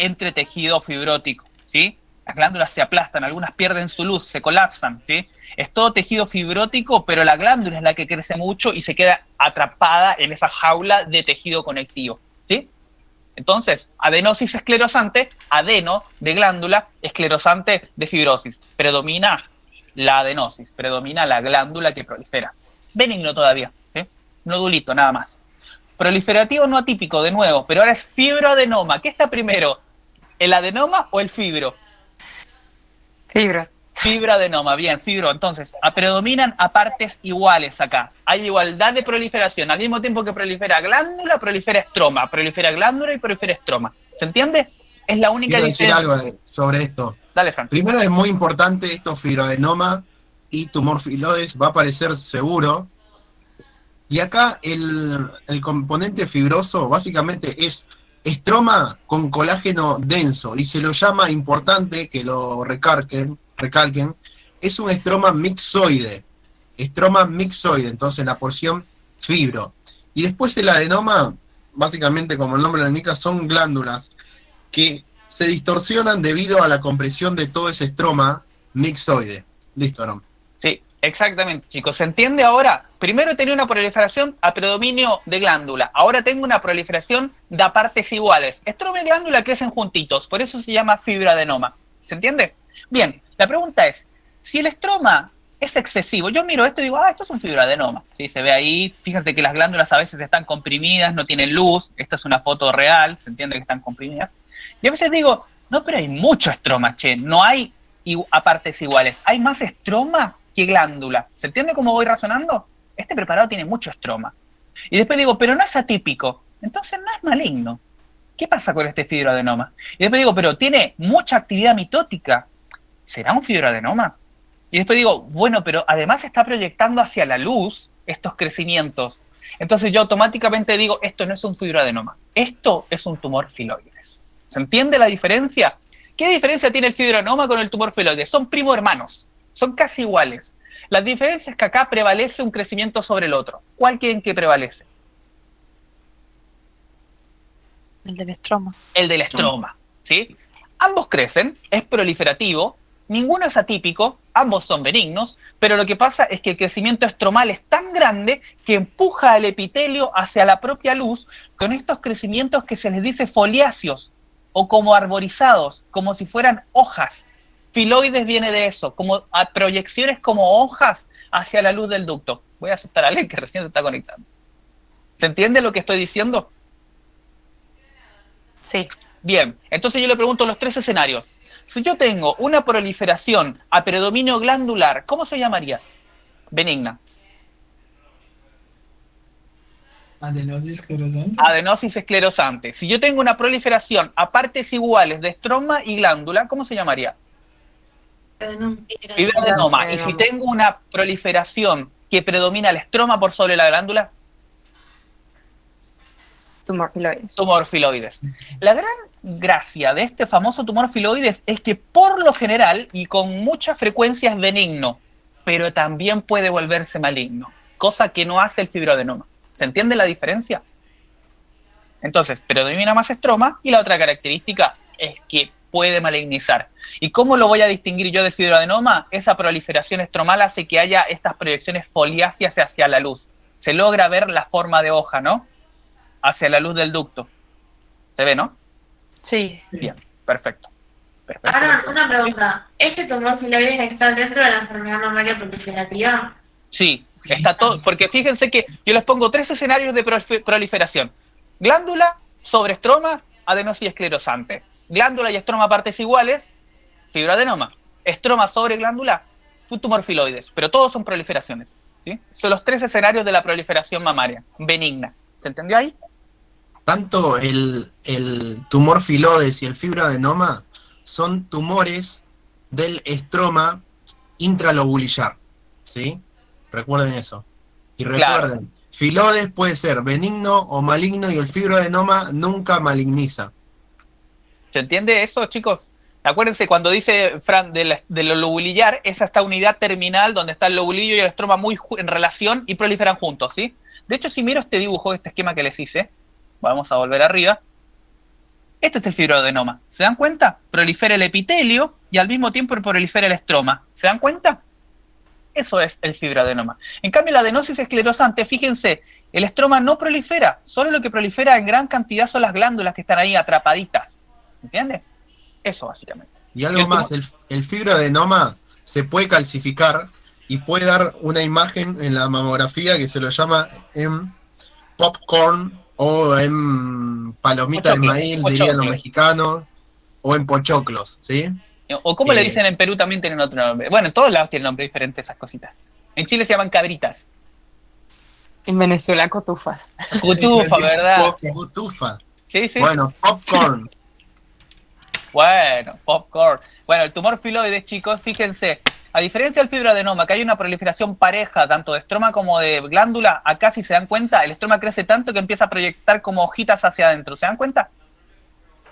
entre tejido fibrótico, ¿sí? Las glándulas se aplastan, algunas pierden su luz, se colapsan, ¿sí? Es todo tejido fibrótico, pero la glándula es la que crece mucho y se queda atrapada en esa jaula de tejido conectivo, ¿sí? Entonces, adenosis esclerosante, adeno de glándula, esclerosante de fibrosis. Predomina la adenosis, predomina la glándula que prolifera. Benigno todavía, ¿sí? Nodulito, nada más. Proliferativo no atípico, de nuevo, pero ahora es fibroadenoma. ¿Qué está primero? ¿El adenoma o el fibro? Fibra. Fibroadenoma, bien, fibro. Entonces, predominan a partes iguales acá. Hay igualdad de proliferación. Al mismo tiempo que prolifera glándula, prolifera estroma. Prolifera glándula y prolifera estroma. ¿Se entiende? Es la única Quiero decir diferencia. algo sobre esto. Dale, Fran. Primero, es muy importante esto, fibroadenoma y tumor filoides, va a aparecer seguro. Y acá el componente fibroso básicamente es estroma con colágeno denso, y se lo llama, importante que lo recalquen, es un estroma mixoide, entonces la porción fibro. Y después el adenoma, básicamente como el nombre lo indica, son glándulas que se distorsionan debido a la compresión de todo ese estroma mixoide. Listo, Aaron. Sí, exactamente, chicos. ¿Se entiende ahora? Primero tenía una proliferación a predominio de glándula. Ahora tengo una proliferación de a partes iguales. Estroma y glándula crecen juntitos, por eso se llama fibroadenoma. ¿Se entiende? Bien, la pregunta es, si el estroma es excesivo, yo miro esto y digo, esto es un fibroadenoma. ¿Sí? Se ve ahí, fíjate que las glándulas a veces están comprimidas, no tienen luz. Esta es una foto real, se entiende que están comprimidas. Y a veces digo, no, pero hay mucho estroma, che, no hay a partes iguales. Hay más estroma que glándula. ¿Se entiende cómo voy razonando? Este preparado tiene mucho estroma. Y después digo, pero no es atípico, entonces no es maligno. ¿Qué pasa con este fibroadenoma? Y después digo, pero tiene mucha actividad mitótica. ¿Será un fibroadenoma? Y después digo, bueno, pero además está proyectando hacia la luz estos crecimientos. Entonces yo automáticamente digo, esto no es un fibroadenoma, esto es un tumor filoides. ¿Se entiende la diferencia? ¿Qué diferencia tiene el fibroadenoma con el tumor filoides? Son primo hermanos, son casi iguales. La diferencia es que acá prevalece un crecimiento sobre el otro. ¿Cuál creen que prevalece? El del estroma. El del estroma, ¿sí? Ambos crecen, es proliferativo, ninguno es atípico, ambos son benignos, pero lo que pasa es que el crecimiento estromal es tan grande que empuja al epitelio hacia la propia luz con estos crecimientos que se les dice foliáceos o como arborizados, como si fueran hojas. Filoides viene de eso, como a proyecciones como hojas hacia la luz del ducto. Voy a aceptar a alguien que recién se está conectando. ¿Se entiende lo que estoy diciendo? Sí. Bien, entonces yo le pregunto los tres escenarios. Si yo tengo una proliferación a predominio glandular, ¿cómo se llamaría? Benigna. Adenosis esclerosante. Adenosis esclerosante. Si yo tengo una proliferación a partes iguales de estroma y glándula, ¿cómo se llamaría? Fibroadenoma. Y si tengo una proliferación que predomina el estroma por sobre la glándula, Tumor filoides. tumor filoides. La gran gracia de este famoso tumor filoides es que por lo general y con mucha frecuencia es benigno, pero también puede volverse maligno, cosa que no hace el fibroadenoma. ¿Se entiende la diferencia? Entonces, predomina más estroma y la otra característica es que puede malignizar. ¿Y cómo lo voy a distinguir yo del fibroadenoma? Esa proliferación estromal hace que haya estas proyecciones foliáceas hacia la luz. Se logra ver la forma de hoja, ¿no? Hacia la luz del ducto. ¿Se ve, no? Sí. Bien, perfecto. Ahora, una pregunta. ¿Este tumor filoides está dentro de la enfermedad mamaria proliferativa? Sí, está todo, porque fíjense que yo les pongo tres escenarios de proliferación. Glándula sobre estroma, adenosis esclerosante. Glándula y estroma a partes iguales, fibroadenoma. Estroma sobre glándula, tumor filoides. Pero todos son proliferaciones, ¿sí? Son los tres escenarios de la proliferación mamaria, benigna. ¿Se entendió ahí? Tanto el tumor filoides y el fibroadenoma son tumores del estroma intralobulillar, ¿sí? Recuerden eso. Y recuerden, claro, filoides puede ser benigno o maligno y el fibroadenoma nunca maligniza. ¿Se entiende eso, chicos? Acuérdense, cuando dice Fran de lo lobulillar, es esta unidad terminal donde está el lobulillo y el estroma muy en relación y proliferan juntos, ¿sí? De hecho, si miro este dibujo, este esquema que les hice, vamos a volver arriba. Este es el fibroadenoma. ¿Se dan cuenta? Prolifera el epitelio y al mismo tiempo prolifera el estroma. ¿Se dan cuenta? Eso es el fibroadenoma. En cambio, la adenosis esclerosante, fíjense, el estroma no prolifera, solo lo que prolifera en gran cantidad son las glándulas que están ahí atrapaditas. ¿Entiendes? Eso básicamente. Y algo más, el fibroadenoma se puede calcificar y puede dar una imagen en la mamografía que se lo llama en popcorn o en palomita de Pochoclo, maíz, pochoclo. dirían los mexicanos, o en pochoclos, ¿sí? O como le dicen en Perú también tienen otro nombre. Bueno, en todos lados tienen nombre diferente esas cositas. En Chile se llaman cabritas. En Venezuela, cotufas. Cutufa, ¿verdad? Cotufa. Sí, sí. Bueno, popcorn. Bueno, popcorn. Bueno, el tumor filoides, chicos, fíjense, a diferencia del fibroadenoma, que hay una proliferación pareja tanto de estroma como de glándula, acá si se dan cuenta, el estroma crece tanto que empieza a proyectar como hojitas hacia adentro. ¿Se dan cuenta?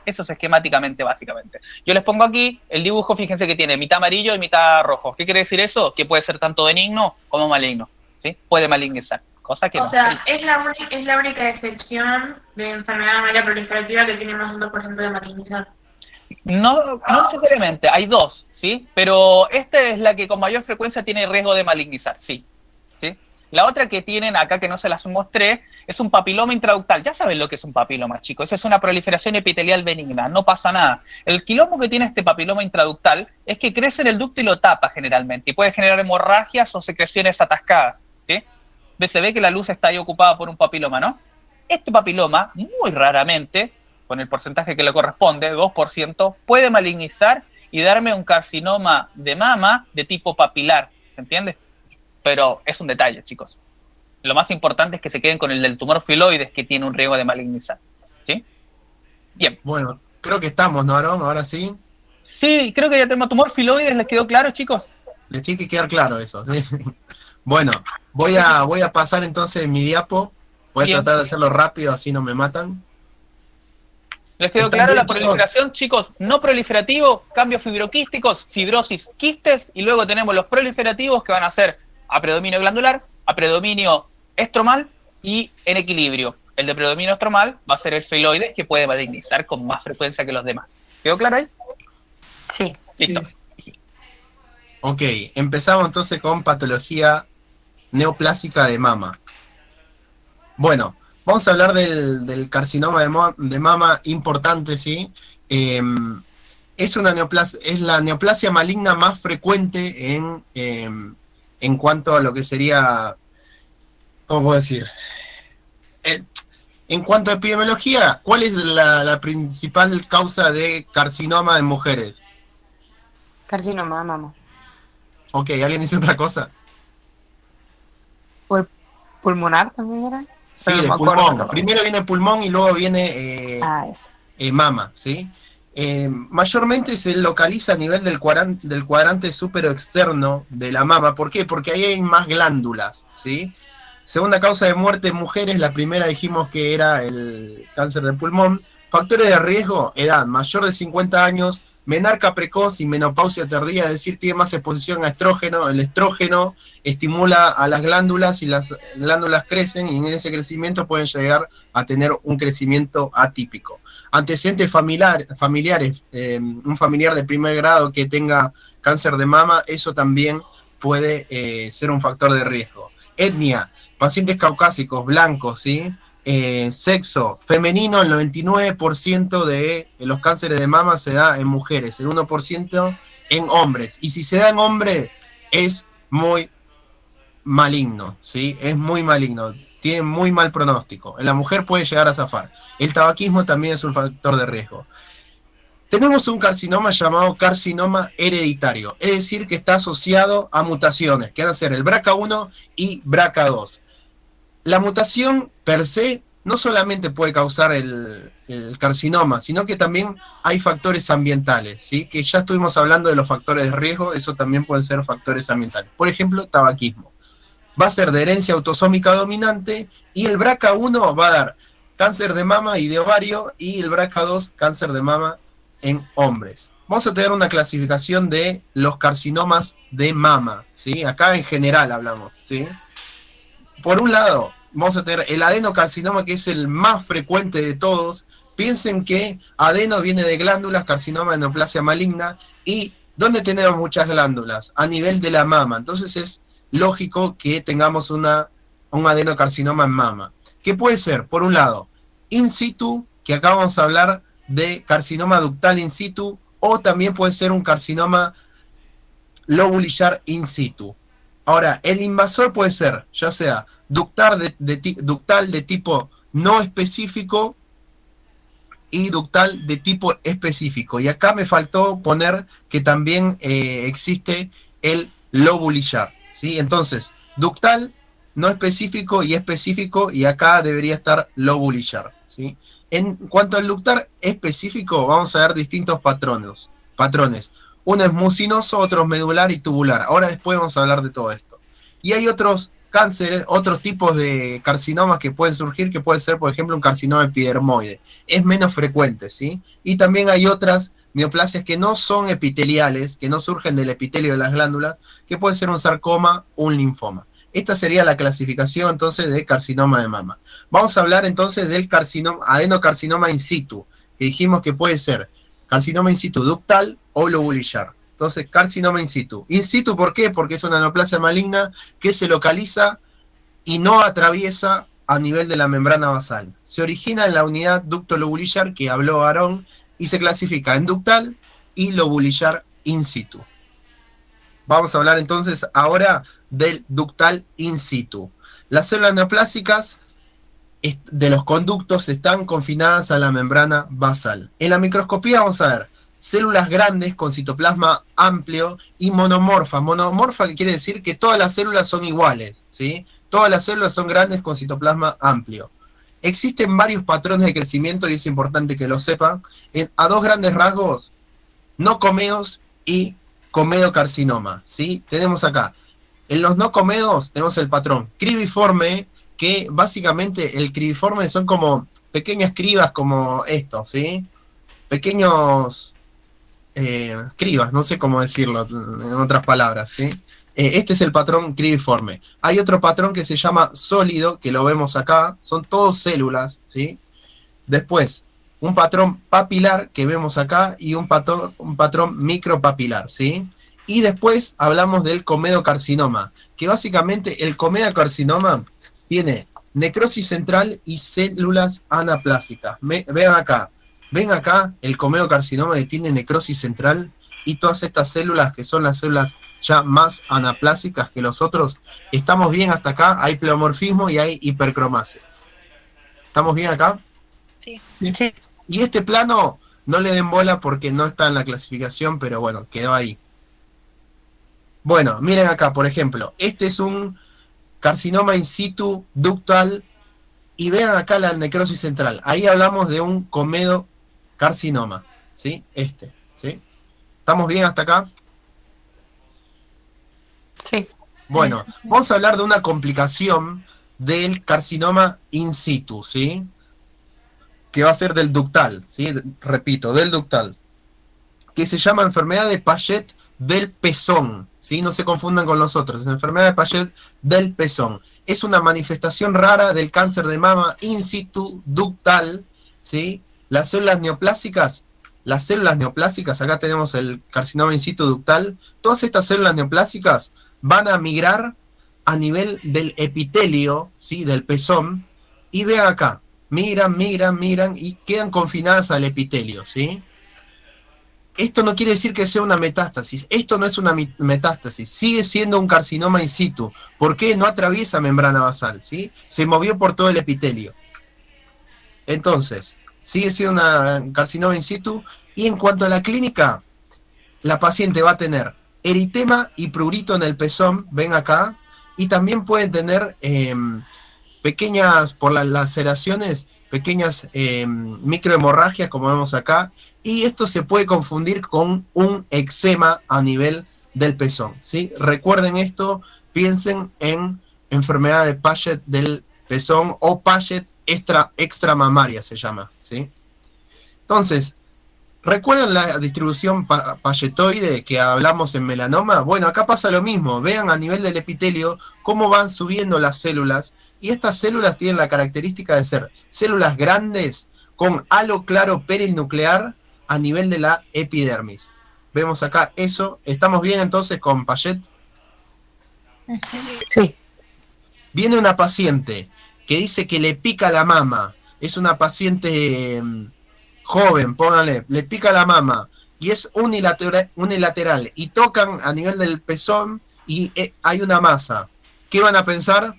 Eso es esquemáticamente, básicamente. Yo les pongo aquí el dibujo, fíjense que tiene mitad amarillo y mitad rojo. ¿Qué quiere decir eso? Que puede ser tanto benigno como maligno, ¿sí? Puede malignizar, cosa que O no. sea, es la única excepción de enfermedad mamaria proliferativa que tiene más de un 2% de malignizar. No, no necesariamente, hay dos, ¿sí? Pero esta es la que con mayor frecuencia tiene riesgo de malignizar, sí. ¿Sí? La otra que tienen acá, que no se las mostré, es un papiloma intraductal. Ya saben lo que es un papiloma, chicos. Eso es una proliferación epitelial benigna, no pasa nada. El quilombo que tiene este papiloma intraductal es que crece en el ducto y lo tapa generalmente, y puede generar hemorragias o secreciones atascadas, ¿sí? Se ve que la luz está ahí ocupada por un papiloma, ¿no? Este papiloma, muy raramente, con el porcentaje que le corresponde, 2%, puede malignizar y darme un carcinoma de mama de tipo papilar, ¿se entiende? Pero es un detalle, chicos. Lo más importante es que se queden con el del tumor filoides, que tiene un riesgo de malignizar, ¿sí? Bien. Bueno, creo que estamos, ¿no, Aarón? Ahora sí. Sí, creo que ya tenemos tumor filoides, ¿les quedó claro, chicos? Les tiene que quedar claro eso, ¿sí? Bueno, voy a pasar entonces mi diapo. Voy a Bien. tratar de hacerlo rápido, así no me matan. ¿Les quedó ¿Están claro bien, la proliferación, chicos? No proliferativo, cambios fibroquísticos, fibrosis, quistes, y luego tenemos los proliferativos que van a ser a predominio glandular, a predominio estromal y en equilibrio. El de predominio estromal va a ser el filoides, que puede malignizar con más frecuencia que los demás. ¿Quedó claro ahí? Sí. Listo. Ok, empezamos entonces con patología neoplásica de mama. Bueno, vamos a hablar del carcinoma de mama importante, ¿sí? Es la neoplasia maligna más frecuente en cuanto a lo que sería, ¿cómo puedo decir? En cuanto a epidemiología, ¿cuál es la principal causa de carcinoma en mujeres? Carcinoma, mamá. Ok, ¿alguien dice otra cosa? ¿O el pulmonar también era? Sí, Pero no de me acuerdo. pulmón. Primero viene pulmón y luego viene Eso. mama, ¿sí? Mayormente se localiza a nivel del cuadrante superoexterno de la mama. ¿Por qué? Porque ahí hay más glándulas, ¿sí? Segunda causa de muerte en mujeres, la primera dijimos que era el cáncer de pulmón. Factores de riesgo, edad, mayor de 50 años, menarca precoz y menopausia tardía, es decir, tiene más exposición a estrógeno. El estrógeno estimula a las glándulas y las glándulas crecen y en ese crecimiento pueden llegar a tener un crecimiento atípico. Antecedentes familiares, un familiar de primer grado que tenga cáncer de mama, eso también puede ser un factor de riesgo. Etnia, pacientes caucásicos, blancos, ¿sí? Sexo femenino, el 99% de los cánceres de mama se da en mujeres, el 1% en hombres. Y si se da en hombres, es muy maligno, ¿sí? Es muy maligno, tiene muy mal pronóstico. En la mujer puede llegar a zafar. El tabaquismo también es un factor de riesgo. Tenemos un carcinoma llamado carcinoma hereditario, es decir, que está asociado a mutaciones, que van a ser el BRCA1 y BRCA2. La mutación per se no solamente puede causar el carcinoma, sino que también hay factores ambientales, ¿sí? Que ya estuvimos hablando de los factores de riesgo, eso también pueden ser factores ambientales. Por ejemplo, tabaquismo. Va a ser de herencia autosómica dominante y el BRCA1 va a dar cáncer de mama y de ovario y el BRCA2 cáncer de mama en hombres. Vamos a tener una clasificación de los carcinomas de mama, ¿sí? Acá en general hablamos, ¿sí? Por un lado, vamos a tener el adenocarcinoma, que es el más frecuente de todos, Piensen que adeno viene de glándulas, carcinoma de neoplasia maligna, y ¿dónde tenemos muchas glándulas? A nivel de la mama. Entonces es lógico que tengamos un adenocarcinoma en mama. ¿Qué puede ser? Por un lado, in situ, que acá vamos a hablar de carcinoma ductal in situ, o también puede ser un carcinoma lobulillar in situ. Ahora, el invasor puede ser, ya sea ductal de tipo no específico y ductal de tipo específico. Y acá me faltó poner que también existe el lobulillar, ¿sí? Entonces, ductal, no específico y específico, y acá debería estar lobulillar, ¿sí? En cuanto al ductal específico, vamos a ver distintos patrones. Uno es mucinoso, otro es medular y tubular. Ahora después vamos a hablar de todo esto. Y hay otros cánceres, otros tipos de carcinomas que pueden surgir, que puede ser, por ejemplo, un carcinoma epidermoide. Es menos frecuente, ¿sí? Y también hay otras neoplasias que no son epiteliales, que no surgen del epitelio de las glándulas, que puede ser un sarcoma o un linfoma. Esta sería la clasificación, entonces, de carcinoma de mama. Vamos a hablar, entonces, del adenocarcinoma in situ, que dijimos que puede ser carcinoma in situ ductal o lobulillar. Entonces, carcinoma in situ. In situ, ¿por qué? Porque es una neoplasia maligna que se localiza y no atraviesa a nivel de la membrana basal. Se origina en la unidad ducto-lobulillar que habló Aarón y se clasifica en ductal y lobulillar in situ. Vamos a hablar entonces ahora del ductal in situ. Las células neoplásicas de los conductos están confinadas a la membrana basal. En la microscopía vamos a ver células grandes con citoplasma amplio y monomorfa. Monomorfa quiere decir que todas las células son iguales, ¿sí? Todas las células son grandes con citoplasma amplio. Existen varios patrones de crecimiento y es importante que lo sepan. A dos grandes rasgos, nocomedos y comedocarcinoma, ¿sí? Tenemos acá, en los nocomedos tenemos el patrón cribiforme, que básicamente el cribiforme son como pequeñas cribas como esto, ¿sí? Pequeños cribas, no sé cómo decirlo en otras palabras, ¿sí? Este es el patrón cribiforme. Hay otro patrón que se llama sólido, que lo vemos acá, son todos células, ¿sí? Después, un patrón papilar que vemos acá y un patrón micropapilar, ¿sí? Y después hablamos del comedocarcinoma, que básicamente el comedocarcinoma tiene necrosis central y células anaplásicas. Ven acá el comedocarcinoma que tiene necrosis central y todas estas células que son las células ya más anaplásicas que los otros. ¿Estamos bien hasta acá? Hay pleomorfismo y hay hipercromasia. ¿Estamos bien acá? Sí. Sí. Y este plano no le den bola porque no está en la clasificación, pero bueno, quedó ahí. Bueno, miren acá, por ejemplo, este es un carcinoma in situ ductal y vean acá la necrosis central. Ahí hablamos de un comedocarcinoma, ¿sí? ¿Sí? ¿Estamos bien hasta acá? Sí. Bueno, vamos a hablar de una complicación del carcinoma in situ, ¿sí? Que va a ser del ductal, ¿sí? Repito, del ductal, que se llama enfermedad de Paget del pezón, ¿sí? No se confundan con los otros, es enfermedad de Paget del pezón. Es una manifestación rara del cáncer de mama in situ ductal, ¿sí? Las células neoplásicas, acá tenemos el carcinoma in situ ductal, todas estas células neoplásicas van a migrar a nivel del epitelio, ¿sí? Del pezón, y vean acá, migran y quedan confinadas al epitelio, ¿sí? Esto no quiere decir que sea una metástasis, esto no es una metástasis, sigue siendo un carcinoma in situ. ¿Por qué? No atraviesa membrana basal, ¿sí? Se movió por todo el epitelio. Entonces, sigue siendo una carcinoma in situ, y en cuanto a la clínica, la paciente va a tener eritema y prurito en el pezón, ven acá, y también pueden tener pequeñas, por las laceraciones, pequeñas microhemorragias, como vemos acá, y esto se puede confundir con un eczema a nivel del pezón, ¿sí? Recuerden esto, piensen en enfermedad de Paget del pezón o Paget extramamaria se llama, ¿sí? Entonces, ¿recuerdan la distribución pagetoide que hablamos en melanoma? Bueno, acá pasa lo mismo. Vean a nivel del epitelio cómo van subiendo las células, y estas células tienen la característica de ser células grandes con halo claro perinuclear a nivel de la epidermis. Vemos acá eso. ¿Estamos bien entonces con Payet? Sí. Viene una paciente que dice que le pica la mama. Es una paciente joven, póngale, le pica la mama y es unilateral y tocan a nivel del pezón y hay una masa. ¿Qué van a pensar?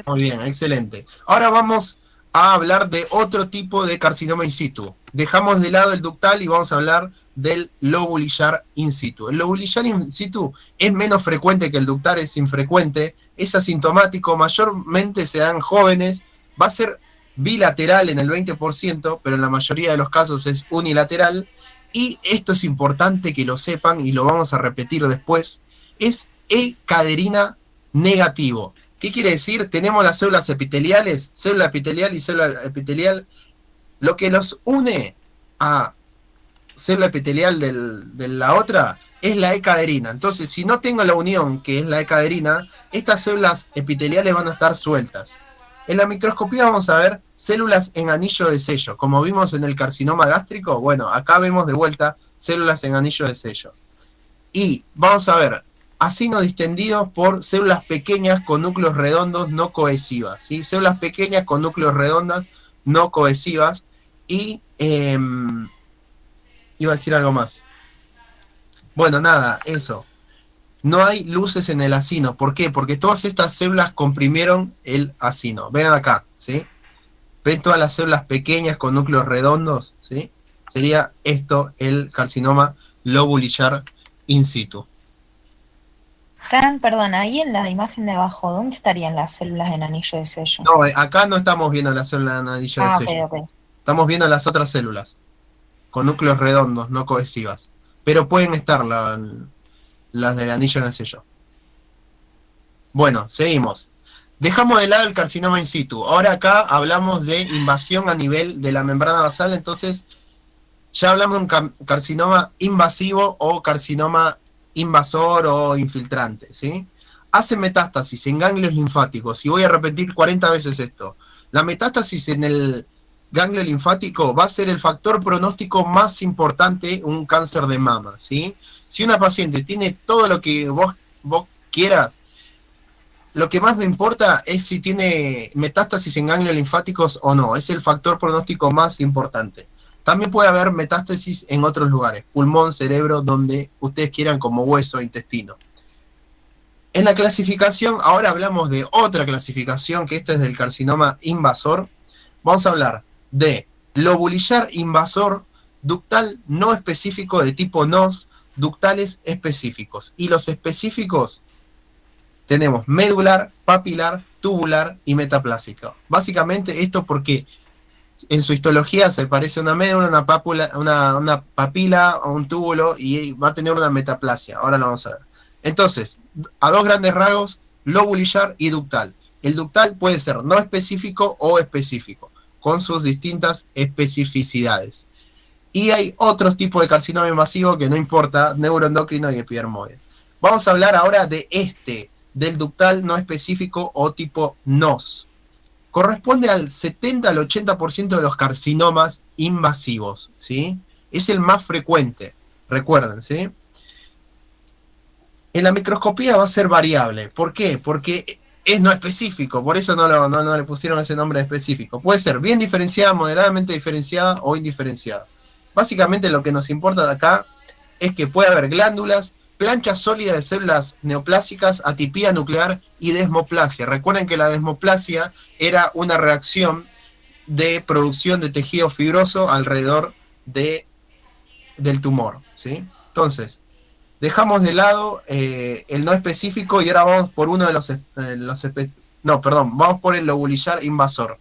Muy bien, excelente. Ahora vamos a hablar de otro tipo de carcinoma in situ. Dejamos de lado el ductal y vamos a hablar del lobulillar in situ. El lobulillar in situ es menos frecuente que el ductal, es infrecuente, es asintomático, mayormente se dan jóvenes, va a ser bilateral en el 20%, pero en la mayoría de los casos es unilateral, y esto es importante que lo sepan y lo vamos a repetir después, es E-caderina negativo. ¿Qué quiere decir? Tenemos las células epiteliales, célula epitelial y célula epitelial. Lo que los une a célula epitelial de la otra es la E-caderina. Entonces, si no tengo la unión, que es la E-caderina, estas células epiteliales van a estar sueltas. En la microscopía vamos a ver células en anillo de sello. Como vimos en el carcinoma gástrico, bueno, acá vemos de vuelta células en anillo de sello. Y vamos a ver acinos distendidos por células pequeñas con núcleos redondos no cohesivas, ¿sí? Células pequeñas con núcleos redondos no cohesivas. Y iba a decir algo más. Bueno, nada, eso. No hay luces en el acino. ¿Por qué? Porque todas estas células comprimieron el acino. Vean acá, ¿sí? ¿Ven todas las células pequeñas con núcleos redondos? ¿Sí? Sería esto el carcinoma lobulillar in situ. Fran, perdón, ahí en la imagen de abajo, ¿dónde estarían las células en anillo de sello? No, acá no estamos viendo las células en anillo de sello. Ok. Estamos viendo las otras células con núcleos redondos, no cohesivas. Pero pueden estar las del anillo de sello. Bueno, seguimos. Dejamos de lado el carcinoma in situ. Ahora acá hablamos de invasión a nivel de la membrana basal, entonces ya hablamos de un carcinoma invasivo o carcinoma invasor o infiltrante, ¿sí? Hace metástasis en ganglios linfáticos, y voy a repetir 40 veces esto. La metástasis en el ganglio linfático va a ser el factor pronóstico más importante un cáncer de mama, ¿sí? Si una paciente tiene todo lo que vos quieras, lo que más me importa es si tiene metástasis en ganglios linfáticos o no. Es el factor pronóstico más importante. También puede haber metástasis en otros lugares, pulmón, cerebro, donde ustedes quieran, como hueso, intestino. En la clasificación, ahora hablamos de otra clasificación, que esta es del carcinoma invasor. Vamos a hablar de lobulillar invasor, ductal no específico de tipo NOS, ductales específicos. Y los específicos tenemos medular, papilar, tubular y metaplásico. Básicamente esto porque en su histología se parece a una médula, una papila o un túbulo, y va a tener una metaplasia. Ahora lo vamos a ver. Entonces, a dos grandes rasgos, lobulillar y ductal. El ductal puede ser no específico o específico, con sus distintas especificidades. Y hay otros tipos de carcinoma invasivo que no importa, neuroendocrino y epidermoide. Vamos a hablar ahora del ductal no específico o tipo NOS. Corresponde al 70 al 80% de los carcinomas invasivos, ¿sí? Es el más frecuente, recuerden, ¿sí? En la microscopía va a ser variable. ¿Por qué? Porque es no específico, por eso no le pusieron ese nombre específico. Puede ser bien diferenciada, moderadamente diferenciada o indiferenciada. Básicamente lo que nos importa de acá es que puede haber glándulas, plancha sólida de células neoplásicas, atipía nuclear y desmoplasia. Recuerden que la desmoplasia era una reacción de producción de tejido fibroso alrededor del tumor, ¿sí? Entonces, dejamos de lado el no específico y ahora vamos por uno de vamos por el lobulillar invasor.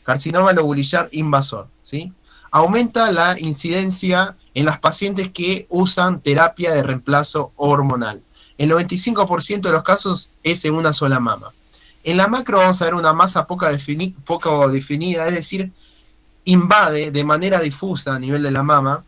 Carcinoma lobulillar invasor, ¿sí? Aumenta la incidencia en las pacientes que usan terapia de reemplazo hormonal. El 95% de los casos es en una sola mama. En la macro vamos a ver una masa poco definida, es decir, invade de manera difusa a nivel de la mama,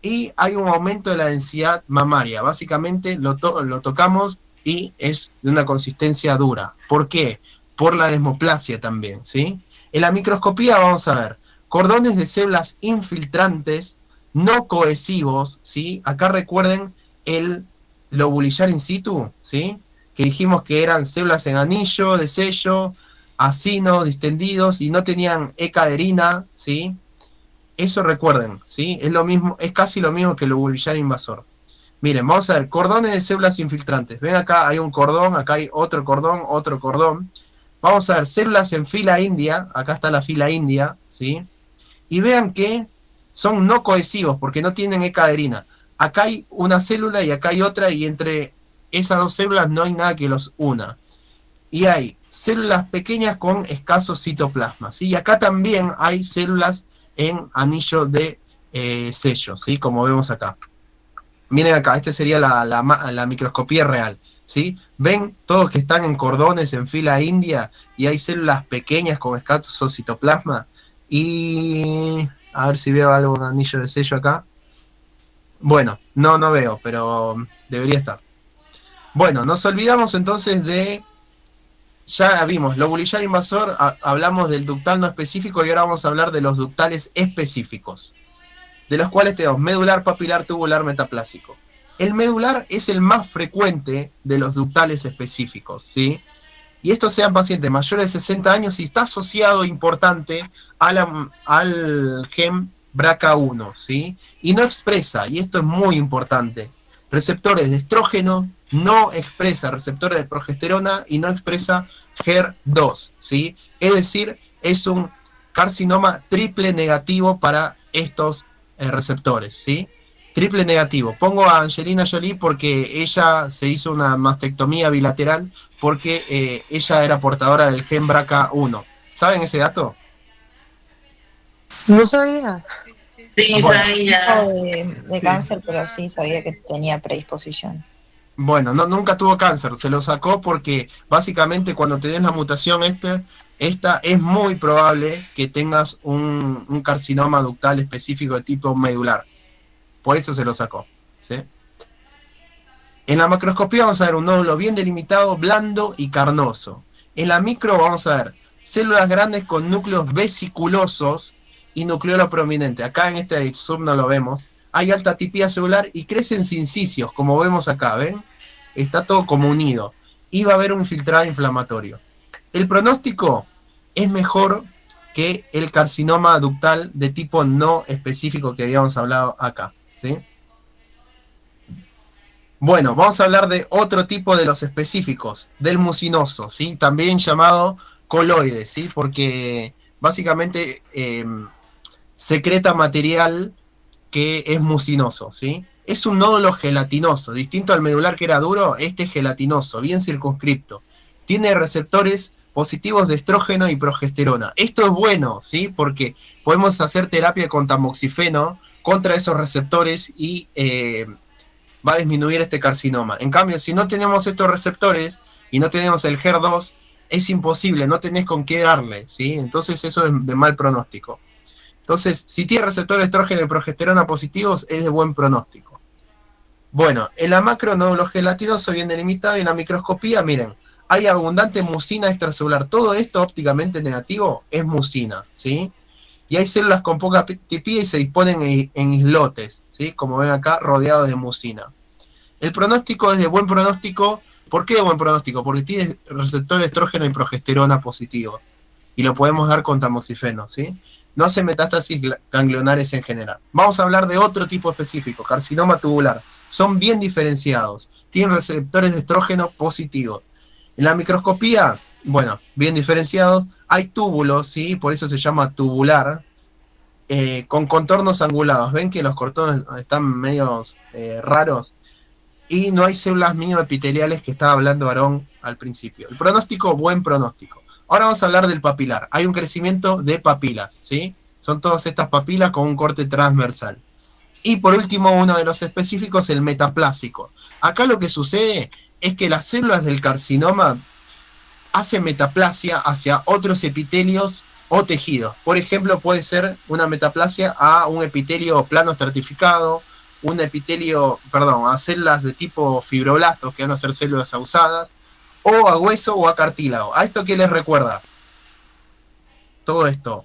y hay un aumento de la densidad mamaria. Básicamente lo tocamos y es de una consistencia dura. ¿Por qué? por la desmoplasia también, ¿sí? En la microscopía vamos a ver cordones de células infiltrantes no cohesivos, ¿sí? Acá recuerden el lobulillar in situ, ¿sí? Que dijimos que eran células en anillo, de sello, acino, distendidos y no tenían E-caderina, ¿sí? Eso recuerden, ¿sí? Es lo mismo, es casi lo mismo que el lobulillar invasor. Miren, vamos a ver, cordones de células infiltrantes. Ven acá, hay un cordón, acá hay otro cordón, otro cordón. Vamos a ver, células en fila india, acá está la fila india, ¿sí? Y vean que son no cohesivos porque no tienen E-caderina. Acá hay una célula y acá hay otra y entre esas dos células no hay nada que los una. Y hay células pequeñas con escaso citoplasma, ¿sí? Y acá también hay células en anillo de sello, ¿sí? Como vemos acá. Miren acá, esta sería la microscopía real, ¿sí? Ven todos que están en cordones en fila india y hay células pequeñas con escaso citoplasma. Y a ver si veo algo de anillo de sello acá. Bueno, no veo, pero debería estar. Bueno, nos olvidamos entonces de... Ya vimos, lobulillar invasor, hablamos del ductal no específico y ahora vamos a hablar de los ductales específicos, de los cuales tenemos medular, papilar, tubular, metaplásico. El medular es el más frecuente de los ductales específicos, ¿sí? Y estos sean pacientes mayores de 60 años y está asociado importante al gen BRCA1, ¿sí? Y no expresa, y esto es muy importante, receptores de estrógeno, no expresa receptores de progesterona y no expresa HER2, ¿sí? Es decir, es un carcinoma triple negativo para estos receptores, ¿sí? Triple negativo. Pongo a Angelina Jolie porque ella se hizo una mastectomía bilateral porque ella era portadora del gen BRCA1. ¿Saben ese dato? No sabía. Sí, No sabía sabía. de Sí. cáncer, pero sí sabía que tenía predisposición. Bueno, nunca tuvo cáncer, se lo sacó porque básicamente cuando te den la mutación esta es muy probable que tengas un carcinoma ductal específico de tipo medular. Por eso se lo sacó, ¿sí? En la macroscopía vamos a ver un nódulo bien delimitado, blando y carnoso. En la micro vamos a ver células grandes con núcleos vesiculosos y nucleolo prominente. Acá en este zoom no lo vemos. Hay alta tipía celular y crecen sincicios, como vemos acá, ¿ven? Está todo como unido. Y va a haber un infiltrado inflamatorio. El pronóstico es mejor que el carcinoma ductal de tipo no específico que habíamos hablado acá, ¿sí? Bueno, vamos a hablar de otro tipo de los específicos, del mucinoso, ¿sí? También llamado coloide, ¿sí? Porque básicamente secreta material que es mucinoso, ¿sí? Es un nódulo gelatinoso, distinto al medular que era duro, este es gelatinoso, bien circunscripto. Tiene receptores positivos de estrógeno y progesterona. Esto es bueno, ¿sí? Porque podemos hacer terapia con tamoxifeno contra esos receptores y va a disminuir este carcinoma. En cambio, si no tenemos estos receptores y no tenemos el HER2, es imposible, no tenés con qué darle, ¿sí? Entonces eso es de mal pronóstico. Entonces, si tiene receptores de estrógeno y progesterona positivos, es de buen pronóstico. Bueno, en la macro nódulo gelatinoso bien delimitado y en la microscopía, miren, hay abundante mucina extracelular. Todo esto ópticamente negativo es mucina, ¿sí? Y hay células con poca tipía y se disponen en islotes, ¿sí? Como ven acá, rodeados de mucina. El pronóstico es de buen pronóstico. ¿Por qué de buen pronóstico? Porque tiene receptores de estrógeno y progesterona positivos. Y lo podemos dar con tamoxifeno, ¿sí? No hace metástasis ganglionares en general. Vamos a hablar de otro tipo específico, carcinoma tubular. Son bien diferenciados. Tienen receptores de estrógeno positivos. En la microscopía, bueno, bien diferenciados. Hay túbulos, ¿sí? Por eso se llama tubular. Con contornos angulados. ¿Ven que los contornos están medio raros? Y no hay células mioepiteliales que estaba hablando Aarón al principio. El pronóstico, buen pronóstico. Ahora vamos a hablar del papilar. Hay un crecimiento de papilas, ¿sí? Son todas estas papilas con un corte transversal. Y por último, uno de los específicos, el metaplásico. Acá lo que sucede es que las células del carcinoma hacen metaplasia hacia otros epitelios o tejidos. Por ejemplo, puede ser una metaplasia a un epitelio plano estratificado, un epitelio, a células de tipo fibroblastos, que van a ser células ausadas, o a hueso o a cartílago. ¿A esto qué les recuerda? Todo esto.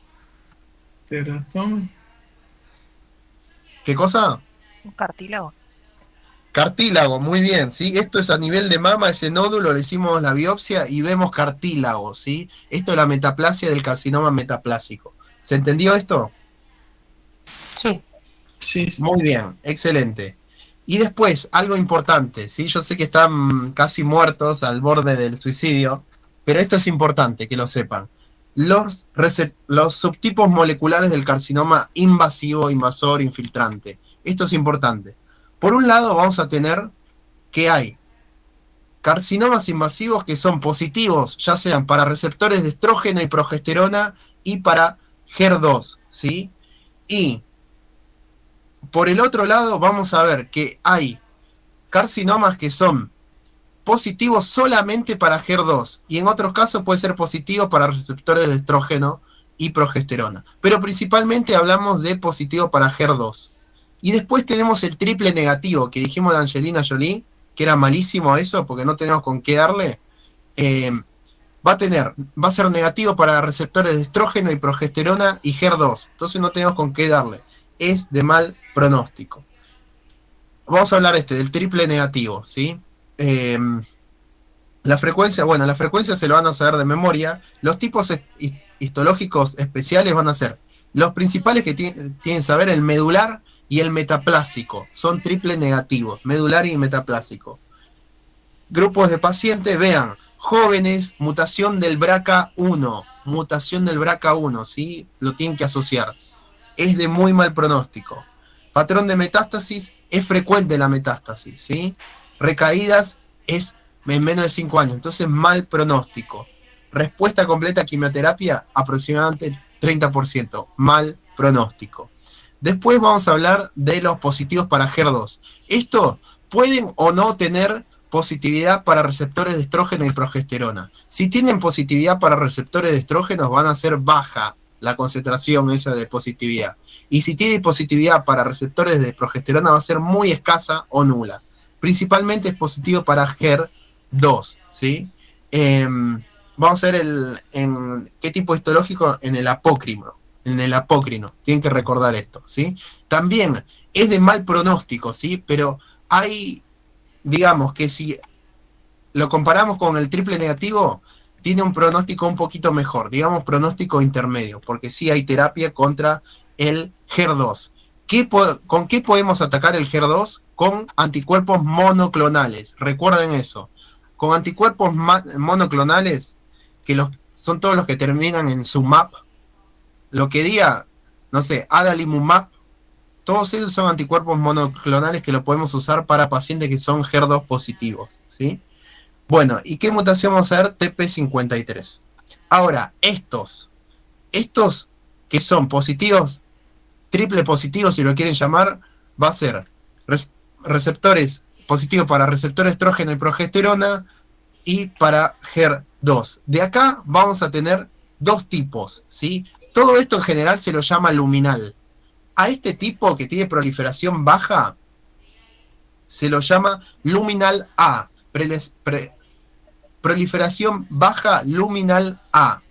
Teratoma. ¿Qué cosa? Un cartílago. Cartílago, muy bien, ¿sí? Esto es a nivel de mama, ese nódulo, le hicimos la biopsia y vemos cartílago, ¿sí? Esto es la metaplasia del carcinoma metaplásico. ¿Se entendió esto? Sí. Sí. Muy bien, excelente. Y después, algo importante, ¿sí? Yo sé que están casi muertos al borde del suicidio, pero esto es importante que lo sepan. Los subtipos moleculares del carcinoma invasivo, invasor, infiltrante. Esto es importante. Por un lado vamos a tener que hay carcinomas invasivos que son positivos, ya sean para receptores de estrógeno y progesterona y para HER2, ¿sí? Y por el otro lado vamos a ver que hay carcinomas que son positivos solamente para HER2 y en otros casos puede ser positivo para receptores de estrógeno y progesterona. Pero principalmente hablamos de positivo para HER2. Y después tenemos el triple negativo, que dijimos de Angelina Jolie, que era malísimo eso, porque no tenemos con qué darle. Va a ser negativo para receptores de estrógeno y progesterona y HER2. Entonces no tenemos con qué darle. Es de mal pronóstico. Vamos a hablar del triple negativo, ¿sí? La frecuencia se lo van a saber de memoria. Los tipos histológicos especiales van a ser los principales que tienen que saber: el medular y el metaplásico. Son triple negativos, medular y metaplásico. Grupos de pacientes, vean, jóvenes, mutación del BRCA1, ¿sí? Lo tienen que asociar. Es de muy mal pronóstico. Patrón de metástasis, es frecuente la metástasis, ¿sí? Recaídas es en menos de 5 años, entonces mal pronóstico. Respuesta completa a quimioterapia, aproximadamente 30%, mal pronóstico. Después vamos a hablar de los positivos para HER2. Estos pueden o no tener positividad para receptores de estrógeno y progesterona. Si tienen positividad para receptores de estrógenos, van a ser baja la concentración esa de positividad. Y si tiene positividad para receptores de progesterona, va a ser muy escasa o nula. Principalmente es positivo para HER2, ¿sí? Vamos a ver en qué tipo histológico, en el apócrino. Tienen que recordar esto, ¿sí? También es de mal pronóstico, ¿sí? Pero hay, digamos que si lo comparamos con el triple negativo, tiene un pronóstico un poquito mejor, digamos pronóstico intermedio, porque sí hay terapia contra el HER2. ¿Con qué podemos atacar el HER2? Con anticuerpos monoclonales, recuerden eso. Con anticuerpos monoclonales, que son todos los que terminan en SUMAP, lo que diga, no sé, adalimumab, todos esos son anticuerpos monoclonales que lo podemos usar para pacientes que son HER2 positivos, ¿sí? Bueno, ¿y qué mutación vamos a ver? TP53. Ahora, estos que son positivos, triple positivos si lo quieren llamar, va a ser receptores positivos para receptores estrógeno y progesterona y para HER2. De acá vamos a tener dos tipos, ¿sí? Todo esto en general se lo llama luminal. A este tipo que tiene proliferación baja se lo llama luminal A. Proliferación baja, luminal A.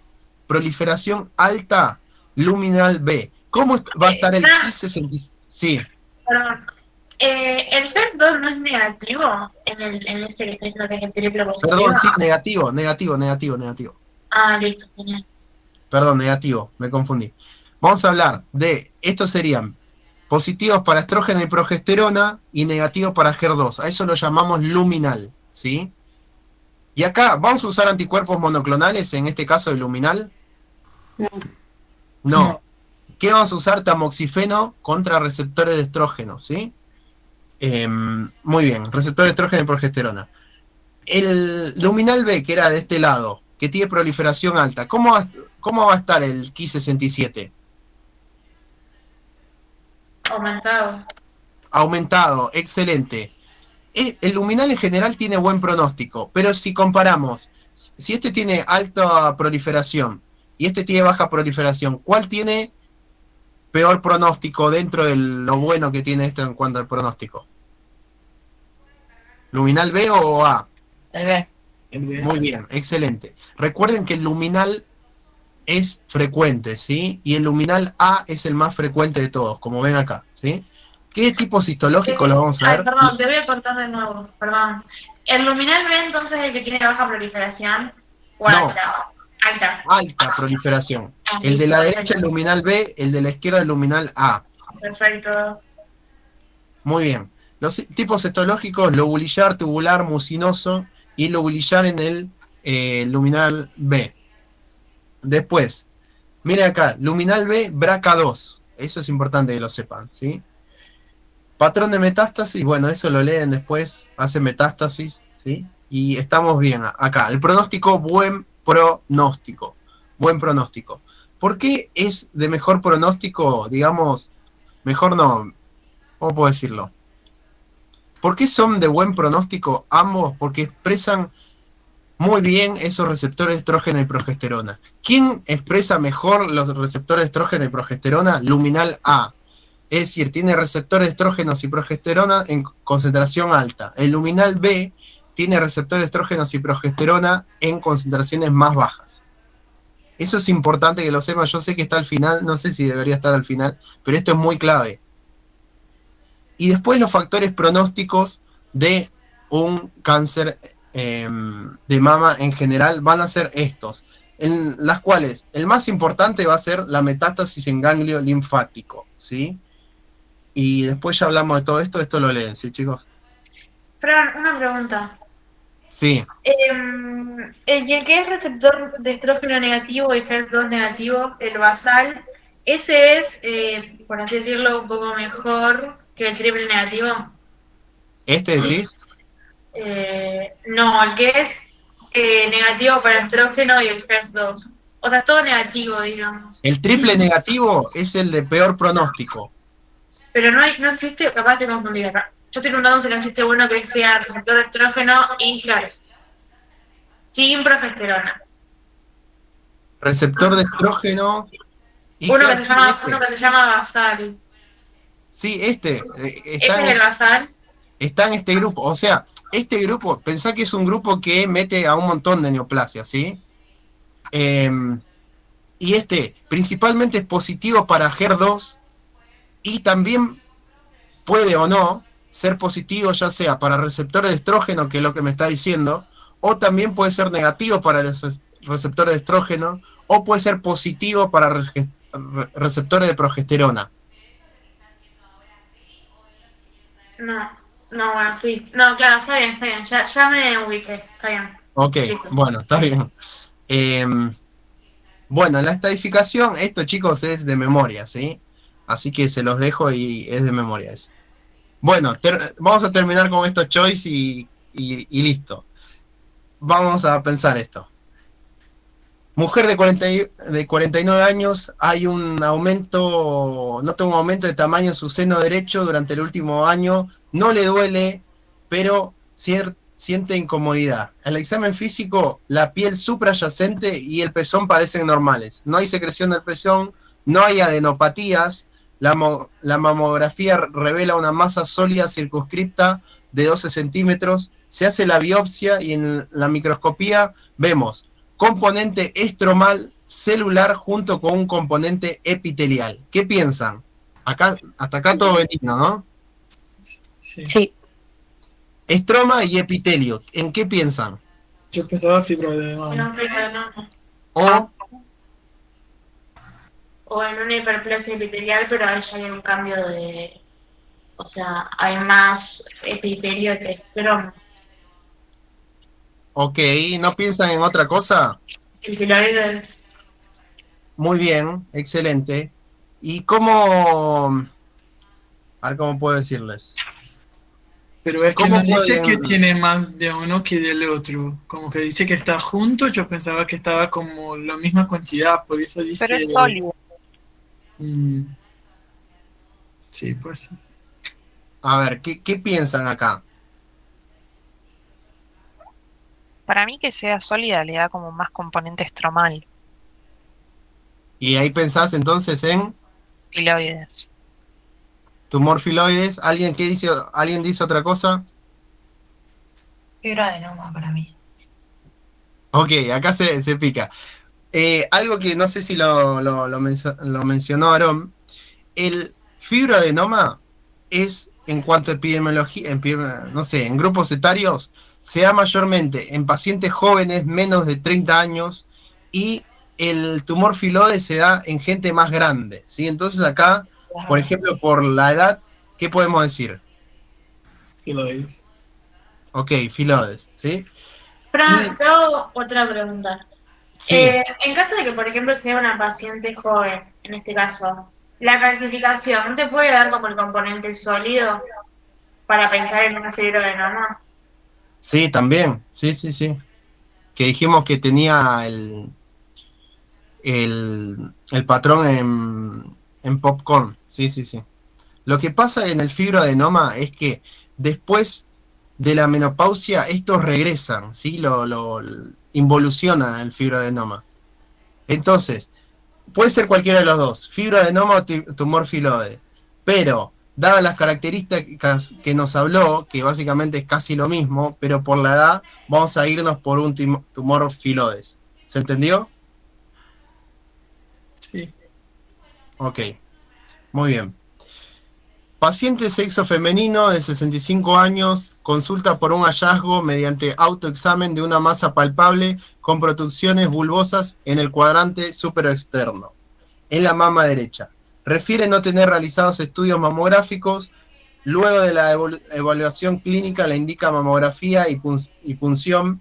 Proliferación alta, luminal B. ¿Cómo va a estar el Ki-67? Sí. Perdón. ¿El HER2 no es negativo en ese que está diciendo que es el triple positivo? Perdón, sí, negativo. Ah, listo, genial. Perdón, negativo, me confundí. Vamos a hablar de, estos serían positivos para estrógeno y progesterona y negativos para HER2. A eso lo llamamos luminal, ¿sí? Y acá, ¿vamos a usar anticuerpos monoclonales, en este caso de luminal? No. ¿Qué vamos a usar? Tamoxifeno contra receptores de estrógeno, ¿sí? Muy bien, receptores de estrógeno y progesterona. El luminal B, que era de este lado, que tiene proliferación alta, ¿cómo va a estar el Ki-67? Aumentado, excelente. El luminal en general tiene buen pronóstico, pero si comparamos, si este tiene alta proliferación y este tiene baja proliferación, ¿cuál tiene peor pronóstico dentro de lo bueno que tiene esto en cuanto al pronóstico? ¿Luminal B o A? El B. El B. Muy bien, excelente. Recuerden que el luminal es frecuente, ¿sí? Y el luminal A es el más frecuente de todos, como ven acá, ¿sí? ¿Qué tipo histológico lo vamos a Ay, ver? perdón, te voy a cortar de nuevo, perdón. ¿El luminal B entonces es el que tiene baja proliferación? ¿O No, alta? Alta. alta proliferación. Ah, El de listo, la derecha perfecto. el luminal B, el de la izquierda el luminal A. Perfecto. Muy bien. Los tipos citológicos, lobulillar, tubular, mucinoso y lobulillar en el luminal B. Después, mire acá, luminal B, BRCA2. Eso es importante que lo sepan, ¿sí? Patrón de metástasis, bueno, eso lo leen después, hace metástasis, ¿sí? Y estamos bien acá. El pronóstico, buen pronóstico. Buen pronóstico. ¿Por qué es de mejor pronóstico, digamos, mejor no, ¿cómo puedo decirlo? ¿Por qué son de buen pronóstico ambos? Porque expresan muy bien esos receptores de estrógeno y progesterona. ¿Quién expresa mejor los receptores de estrógeno y progesterona? Luminal A. Es decir, tiene receptores de estrógenos y progesterona en concentración alta. El luminal B tiene receptores de estrógenos y progesterona en concentraciones más bajas. Eso es importante que lo sepan. Yo sé que está al final, no sé si debería estar al final, pero esto es muy clave. Y después los factores pronósticos de un cáncer de mama en general van a ser estos, en las cuales el más importante va a ser la metástasis en ganglio linfático, ¿sí? Y después ya hablamos de todo esto, esto lo leen, ¿sí, chicos? Fran, una pregunta. Sí, El que es receptor de estrógeno negativo y HER2 negativo, el basal, ese es, por así decirlo, un poco mejor que el triple negativo. ¿este decís? No, el que es negativo para el estrógeno y el HER2. O sea, todo negativo, digamos. El triple negativo es el de peor pronóstico. Pero no existe, capaz te confundí acá. Yo estoy preguntando si no existe uno que sea receptor de estrógeno y HER2. Sin progesterona. Receptor de estrógeno y Uno que se llama basal. Sí, está ¿Ese es el basal? está en este grupo. O sea, este grupo, pensá que es un grupo que mete a un montón de neoplasias, ¿sí? Y principalmente es positivo para HER2 y también puede o no ser positivo ya sea para receptores de estrógeno, que es lo que me está diciendo, o también puede ser negativo para los receptores de estrógeno, o puede ser positivo para receptores de progesterona. No, bueno, sí. No, claro, está bien. Ya me ubiqué, está bien. Ok, Listo. bueno, está bien. Bueno, la estadificación, esto chicos es de memoria, ¿sí? Así que se los dejo y es de memoria eso. Bueno, vamos a terminar con estos choice y listo. Vamos a pensar esto. Mujer de 49 años, hay un aumento, nota un aumento de tamaño en su seno derecho durante el último año, no le duele, pero siente incomodidad. En el examen físico, la piel suprayacente y el pezón parecen normales. No hay secreción del pezón, no hay adenopatías, la mamografía revela una masa sólida circunscripta de 12 centímetros, se hace la biopsia y en la microscopía vemos componente estromal celular junto con un componente epitelial. ¿Qué piensan? Hasta acá todo benigno, ¿no? Sí. Sí. Estroma y epitelio, ¿en qué piensan? Yo pensaba En fibroadenoma. un fibroadenoma. O en una hiperplasia epitelial, pero ahí ya hay un cambio de... O sea, hay más epitelio que estroma. Ok, ¿no piensan en otra cosa? El filoides. Muy bien, excelente. ¿Y cómo? A ver cómo puedo decirles. Pero es que ¿Cómo no dice que pueden? tiene más de uno que del otro. Como que dice que está junto, yo pensaba que estaba como la misma cantidad, por eso Pero dice... es sólido. Sí, pues. A ver, ¿qué piensan acá? Para mí que sea sólida le da como más componente estromal. Y ahí pensás entonces en Filoides. tumor filoides. ¿Alguien dice otra cosa? Fibroadenoma para mí. Ok, acá se pica. Algo que no sé si lo mencionó Aarón, el fibroadenoma es, en cuanto a epidemiología, no sé, en grupos etarios, se da mayormente en pacientes jóvenes, menos de 30 años, y el tumor filoide se da en gente más grande, ¿sí? Entonces acá, por ejemplo, por la edad, ¿qué podemos decir? Filoides. Ok, filoides, ¿sí? Fran, Y te hago otra pregunta. sí, En caso de que, por ejemplo, sea una paciente joven, en este caso, la calcificación, ¿no te puede dar como el componente sólido para pensar en una fibroadenoma? sí, también, sí. Que dijimos que tenía el patrón en popcorn, sí. Lo que pasa en el fibroadenoma es que después de la menopausia, estos regresan, ¿sí? Lo involuciona el fibroadenoma. Entonces, puede ser cualquiera de los dos, fibroadenoma o tumor filoide. Pero, dadas las características que nos habló, que básicamente es casi lo mismo, pero por la edad, vamos a irnos por un tumor filoides. ¿Se entendió? Sí. Ok, muy bien. Paciente sexo femenino de 65 años, consulta por un hallazgo mediante autoexamen de una masa palpable con protrusiones bulbosas en el cuadrante superexterno, en la mama derecha. Refiere no tener realizados estudios mamográficos. Luego de la evaluación clínica le indica mamografía y punción.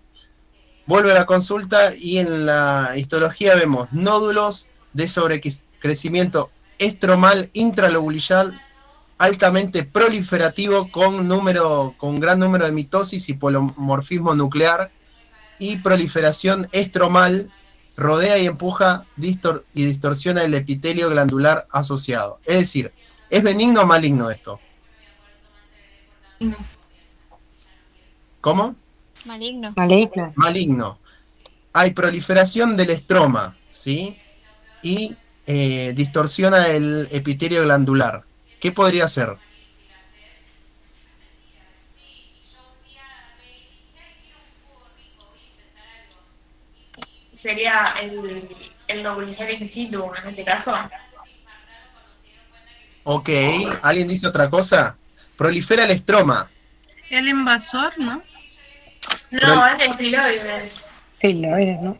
Vuelve a la consulta y en la histología vemos nódulos de sobrecrecimiento estromal intralobular altamente proliferativo con gran número de mitosis y polomorfismo nuclear y proliferación estromal, rodea y empuja y distorsiona el epitelio glandular asociado. Es decir, ¿es benigno o maligno esto? No. ¿Cómo? Maligno. Maligno. Maligno. Hay proliferación del estroma, ¿sí? Y distorsiona el epitelio glandular. ¿Qué podría ser? ¿Sería el lobulinar in situ en ese caso? Ok, ¿alguien dice otra cosa? Prolifera el estroma. El invasor, ¿no? No, es el filoides. Filoides, ¿no?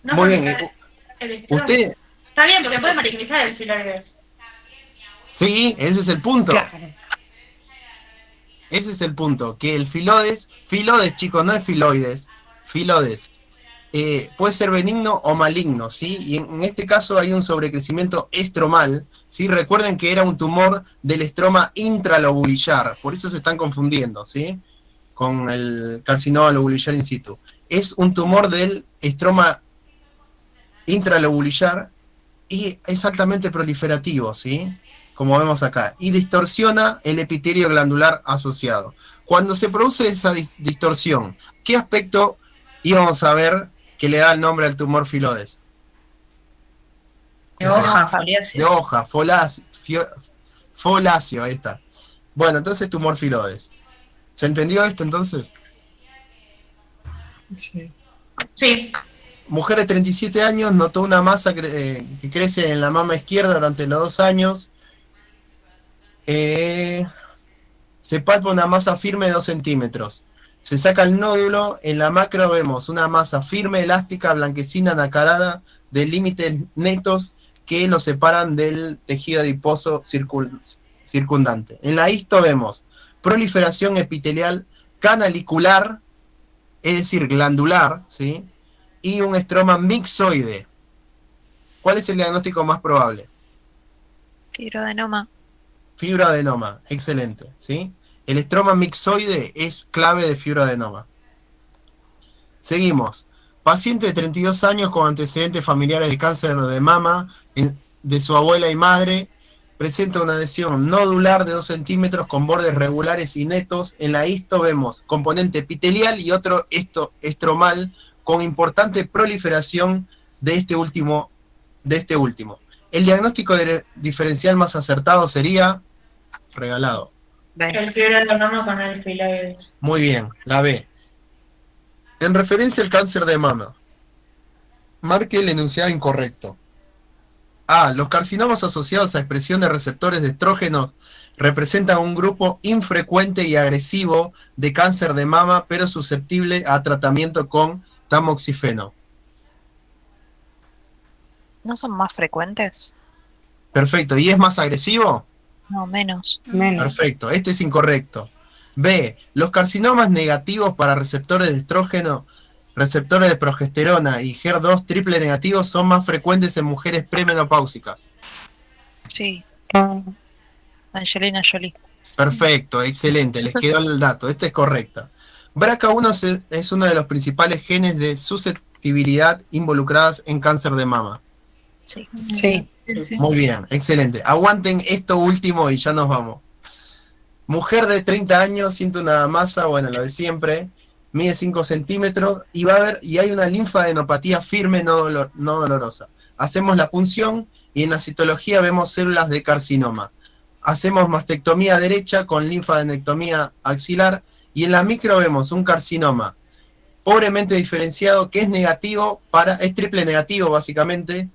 No, Muy porque bien. el estroma. Usted, Está bien, porque puede malignizar el filoides. sí, ese es el punto. Claro. Ese es el punto, que el filoides, chicos, no es filoides, filoides, puede ser benigno o maligno, ¿sí? Y en este caso hay un sobrecrecimiento estromal, ¿sí? Recuerden que era un tumor del estroma intralobular, por eso se están confundiendo, ¿sí? Con el carcinoma lobular in situ. Es un tumor del estroma intralobular y es altamente proliferativo, ¿sí? Como vemos acá, y distorsiona el epitelio glandular asociado. Cuando se produce esa distorsión, ¿qué aspecto íbamos a ver que le da el nombre al tumor filoides? De hoja, De foliáceo. hoja, foláceo, ahí está. Bueno, entonces tumor filoides. ¿Se entendió esto entonces? Sí. Sí. Mujer de 37 años notó una masa que crece en la mama izquierda durante los 2 años. Se palpa una masa firme de 2 centímetros. Se saca el nódulo, en la macro vemos una masa firme, elástica, blanquecina, nacarada, de límites netos que lo separan del tejido adiposo circundante. En la histo vemos proliferación epitelial canalicular, es decir, glandular, ¿sí? Y un estroma mixoide. ¿Cuál es el diagnóstico más probable? Fibroadenoma. Fibroadenoma, excelente, ¿sí? El estroma mixoide es clave de fibroadenoma. Seguimos. Paciente de 32 años con antecedentes familiares de cáncer de mama de su abuela y madre. Presenta una lesión nodular de 2 centímetros con bordes regulares y netos. En la histo vemos componente epitelial y otro estromal con importante proliferación de este último. El diagnóstico diferencial más acertado sería regalado. B. El fibroadenoma con el filoides. Muy bien, la B. En referencia al cáncer de mama, marque el enunciado incorrecto. A. Los carcinomas asociados a expresión de receptores de estrógenos representan un grupo infrecuente y agresivo de cáncer de mama, pero susceptible a tratamiento con tamoxifeno. ¿No son más frecuentes? Perfecto. ¿Y es más agresivo? No, menos. Menos. Perfecto. Este es incorrecto. B. Los carcinomas negativos para receptores de estrógeno, receptores de progesterona y HER2 triple negativos son más frecuentes en mujeres premenopáusicas. Sí. Angelina Jolie. Perfecto, excelente, les quedó el dato, este es correcto. BRCA1 es uno de los principales genes de susceptibilidad involucradas en cáncer de mama. Sí. Sí. Muy bien, excelente. Aguanten esto último y ya nos vamos. Mujer de 30 años, siente una masa, bueno, lo de siempre, mide 5 centímetros y hay una linfadenopatía firme no dolorosa. Hacemos la punción y en la citología vemos células de carcinoma. Hacemos mastectomía derecha con linfadenectomía axilar y en la micro vemos un carcinoma pobremente diferenciado que es negativo es triple negativo básicamente,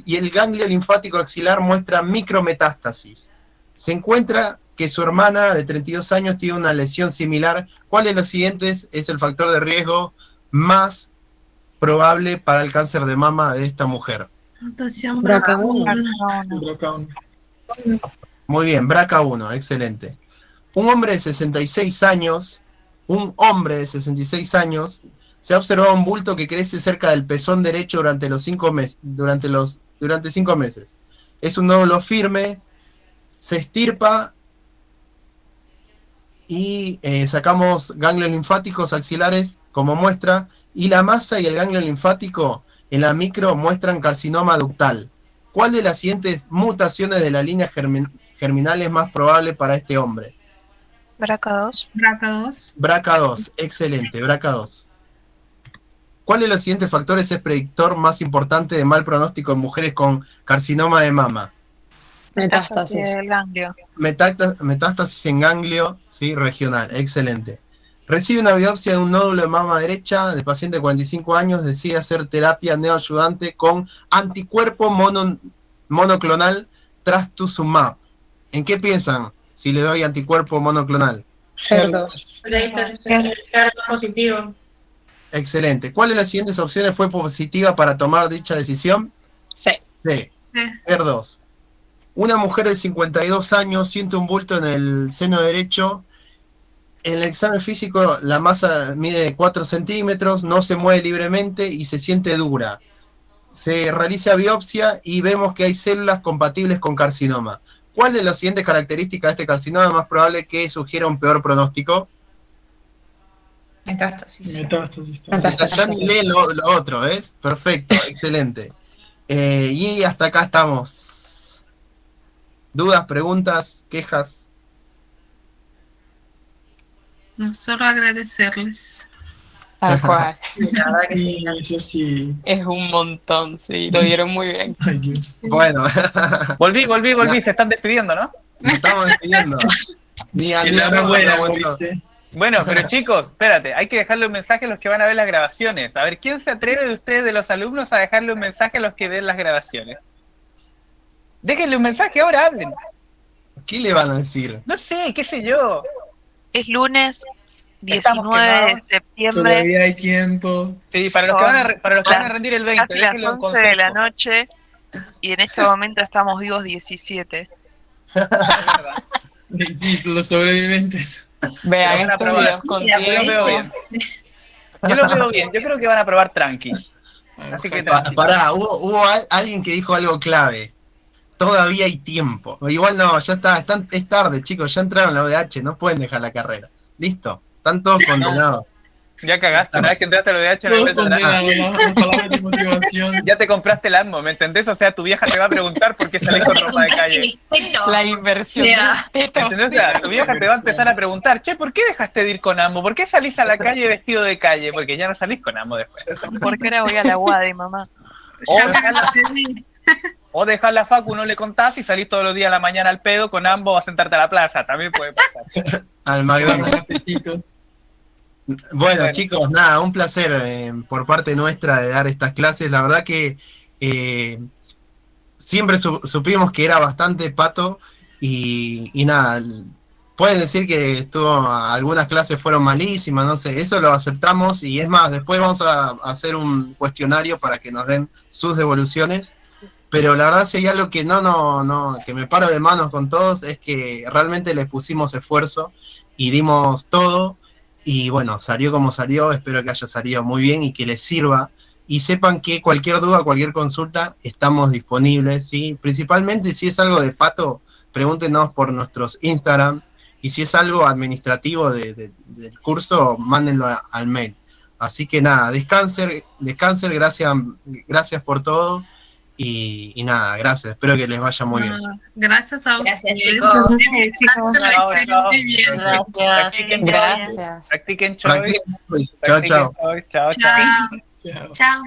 y el ganglio linfático axilar muestra micrometástasis. Se encuentra que su hermana de 32 años tiene una lesión similar. ¿Cuál de los siguientes es el factor de riesgo más probable para el cáncer de mama de esta mujer? Mutación BRCA1. Muy bien, BRCA1, excelente. Un hombre de 66 años se ha observado un bulto que crece cerca del pezón derecho durante 5 meses. Durante 5 meses. Es un nódulo firme, se estirpa y sacamos ganglios linfáticos axilares como muestra, y la masa y el ganglio linfático en la micro muestran carcinoma ductal. ¿Cuál de las siguientes mutaciones de la línea germinal es más probable para este hombre? BRCA2. BRCA2. BRCA2, excelente, BRCA2. ¿Cuál de los siguientes factores es predictor más importante de mal pronóstico en mujeres con carcinoma de mama? Metástasis. El ganglio. Metástasis en ganglio, sí, regional, excelente. Recibe una biopsia de un nódulo de mama derecha de paciente de 45 años, decide hacer terapia neoayudante con anticuerpo monoclonal trastuzumab. ¿En qué piensan si le doy anticuerpo monoclonal? HER2. Pero ahí está el cargo positivo. Excelente. ¿Cuál de las siguientes opciones fue positiva para tomar dicha decisión? Sí. D. HER2. Una mujer de 52 años siente un bulto en el seno derecho. En el examen físico la masa mide 4 centímetros, no se mueve libremente y se siente dura. Se realiza biopsia y vemos que hay células compatibles con carcinoma. ¿Cuál de las siguientes características de este carcinoma es más probable que sugiera un peor pronóstico? Metástasis. Ya ni lee lo otro, ¿ves? Perfecto, excelente. Y hasta acá estamos. ¿Dudas, preguntas, quejas? No, solo agradecerles. Tal cual. La verdad que sí. Sí, eso sí. Es un montón, sí. Lo dieron muy bien. Ay, Dios. Bueno, Volví, se están despidiendo, ¿no? nos estamos despidiendo. Enhorabuena, ¿viste? Bueno, pero chicos, espérate, hay que dejarle un mensaje a los que van a ver las grabaciones. A ver, ¿quién se atreve de ustedes, de los alumnos, a dejarle un mensaje a los que ven las grabaciones? Déjenle un mensaje, ahora hablen. ¿Qué le van a decir? No sé, qué sé yo. Es lunes Estamos 19 de quemados. septiembre. Todavía hay tiempo. Sí, para los que van a rendir el 20, Casi las déjenle un 11 de la consejo. noche y en este momento estamos vivos 17. Sí, los sobrevivientes. Vean Van a estos probar. videos con Yo lo veo tiempo. bien. Yo lo veo bien, yo creo que van a probar tranqui. Así que tranqui. Pará, hubo alguien que dijo algo clave. Todavía hay tiempo. Igual no, ya está, es tarde, chicos, ya entraron a la ODH, no pueden dejar la carrera. Listo, están todos condenados. Ya cagaste, una vez que entraste a lo de H, no Todos vuelves atrás. condenados, las palabras de motivación. Ya te compraste el AMO, ¿me entendés? O sea, tu vieja te va a preguntar por qué salís con ropa de calle. La inversión. ¿Entendés? O sea, tu vieja te va a empezar a preguntar, che, ¿por qué dejaste de ir con AMO? ¿Por qué salís a la calle vestido de calle? Porque ya no salís con AMO después. ¿Por qué ahora voy a la UADI, mamá? O dejás la facu, no le contás y salís todos los días a la mañana al pedo con AMBO a sentarte a la plaza. También puede pasar. Al Con McDonald's. un cafecito. Bueno, chicos, nada, un placer por parte nuestra de dar estas clases. La verdad que siempre supimos que era bastante pato y nada, pueden decir que algunas clases fueron malísimas, no sé, eso lo aceptamos y es más, después vamos a hacer un cuestionario para que nos den sus devoluciones. Pero la verdad, si hay algo que que me paro de manos con todos, es que realmente les pusimos esfuerzo y dimos todo. Y bueno, salió como salió, espero que haya salido muy bien y que les sirva. Y sepan que cualquier duda, cualquier consulta, estamos disponibles, ¿sí? Principalmente si es algo de pato, pregúntenos por nuestros Instagram. Y si es algo administrativo del curso, mándenlo al mail. Así que nada, descansen, gracias por todo. Y nada, gracias, espero que les vaya muy bien. Gracias a Gracias, ustedes. chicos. Chao, chao. Muy bien. Practiquen choice. Gracias. Practiquen choice. Chao, chao. Chao, chao. Chao. Chao. Chao.